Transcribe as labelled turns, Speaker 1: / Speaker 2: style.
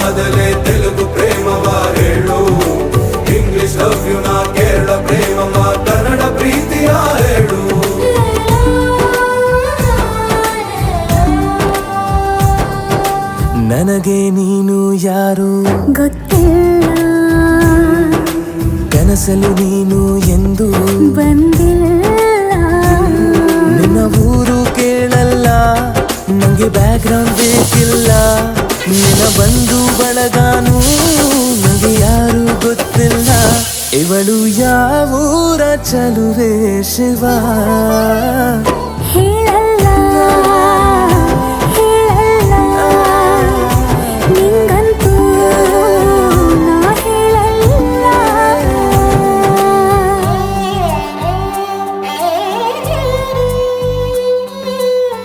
Speaker 1: ಆದಲೆ ತೆಲುಗು ಪ್ರೇಮವ ಹೇಳು, English love you ನಾ ಕೇರಳ ಪ್ರೇಮವ ಕನ್ನಡ ಪ್ರೀತಿಯ ಹೇಳು.
Speaker 2: ನನಗೆ ನೀನು ಯಾರು
Speaker 3: ಗೊತ್ತಿಲ್ಲ,
Speaker 2: ಕನಸಲು ನೀನು ಎಂದು
Speaker 3: ಬಂದಿಲ್ಲ.
Speaker 2: ನಿನ್ನ ಊರು ಕೇಳಲ್ಲ, ನಂಗೆ ಬ್ಯಾಕ್ ಗ್ರೌಂಡ್ ಬೇಕಿಲ್ಲ. ನಿನ್ನ ಬಂಧು ಬಳಗಾನು ನಂಗೆ ಯಾರು ಗೊತ್ತಿಲ್ಲ. ಇವಳು ಯಾವೂರ ಚಲುವೆ ಶಿವ
Speaker 3: ಹೇಳ